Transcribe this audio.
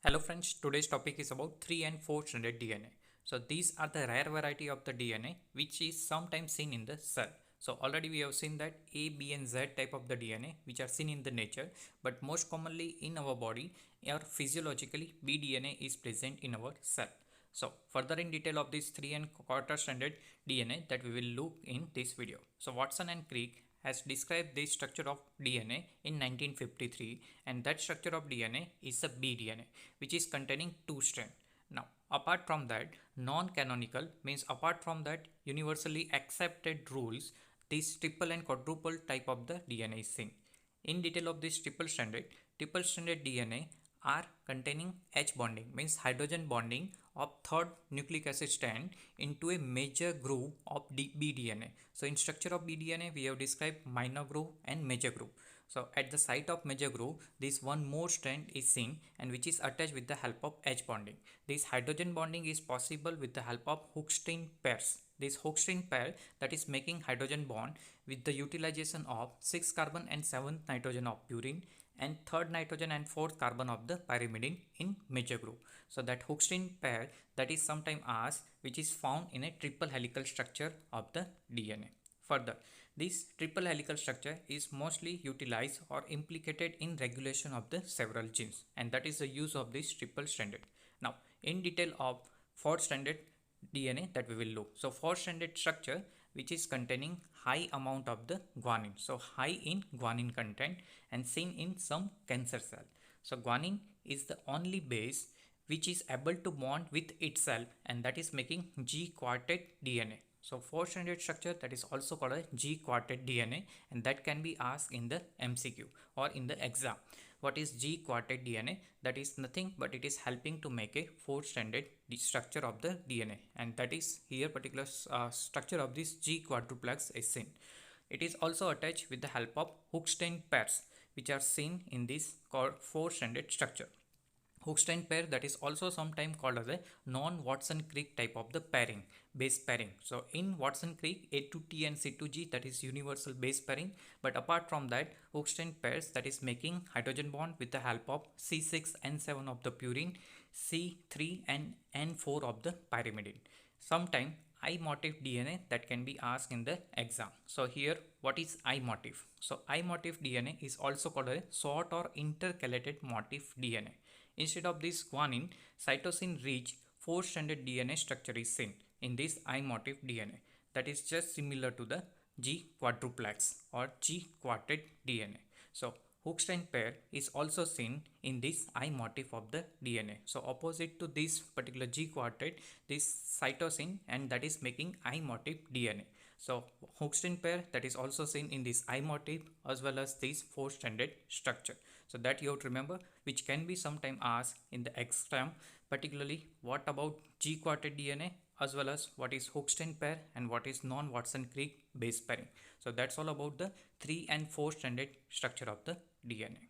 Hello friends, today's topic is about 3 and 4 stranded DNA. So these are the rare variety of the DNA which is sometimes seen in the cell. So already we have seen that A, B and Z type of the DNA which are seen in the nature, but most commonly in our body or physiologically B DNA is present in our cell. So further in detail of this 3 and quarter stranded DNA that we will look in this video. So Watson and Crick has described the structure of DNA in 1953, and that structure of DNA is a bDNA which is containing two strands. Now apart from that, non-canonical means apart from that universally accepted rules, this triple and quadruple type of the DNA is seen. In detail of this triple stranded DNA are containing H bonding means hydrogen bonding of third nucleic acid strand into a major groove of bDNA. So in structure of bDNA we have described minor groove and major groove. So at the site of major groove this one more strand is seen and which is attached with the help of H bonding. This hydrogen bonding is possible with the help of Hook-String pairs. This Hook-String pair that is making hydrogen bond with the utilization of 6 carbon and 7 nitrogen of purine and third nitrogen and fourth carbon of the pyrimidine in major group. So that Hook-String pair that is sometimes asked which is found in a triple helical structure of the DNA. Further, this triple helical structure is mostly utilized or implicated in regulation of the several genes, and that is the use of this triple stranded. Now in detail of four stranded DNA that we will look. So four stranded structure which is containing high amount of the guanine. So high in guanine content and seen in some cancer cell. So guanine is the only base which is able to bond with itself, and that is making G-quartet DNA. So four stranded structure that is also called a G-quartet DNA, and that can be asked in the MCQ or in the exam. What is G-quartet DNA? That is nothing but it is helping to make a four stranded structure of the DNA, and that is here particular structure of this G quadruplex is seen. It is also attached with the help of Hook-String pairs which are seen in this four stranded structure. Hook-String pair that is also sometimes called as a non-Watson-Crick type of the pairing, base pairing. So in Watson-Crick, A to T and C to G that is universal base pairing, but apart from that Hook-String pairs that is making hydrogen bond with the help of C6N7 of the purine, C3 and N4 of the pyrimidine. Sometimes I motif DNA that can be asked in the exam. So here what is I motif? So I motif DNA is also called a short or intercalated motif DNA. Instead of this guanine, cytosine-rich four-stranded DNA structure is seen in this I motif DNA. That is just similar to the G quadruplex or G quartet DNA. So Hook-String pair is also seen in this I motif of the DNA. So opposite to this particular G quartet, this cytosine, and that is making I motif DNA. So Hook-String pair that is also seen in this I motif as well as this four-stranded structure. So that you have to remember, which can be sometime asked in the exam, particularly what about G quartet DNA as well as what is Hook-String pair and what is non-Watson-Crick base pairing. So that's all about the 3 and 4 stranded structure of the DNA.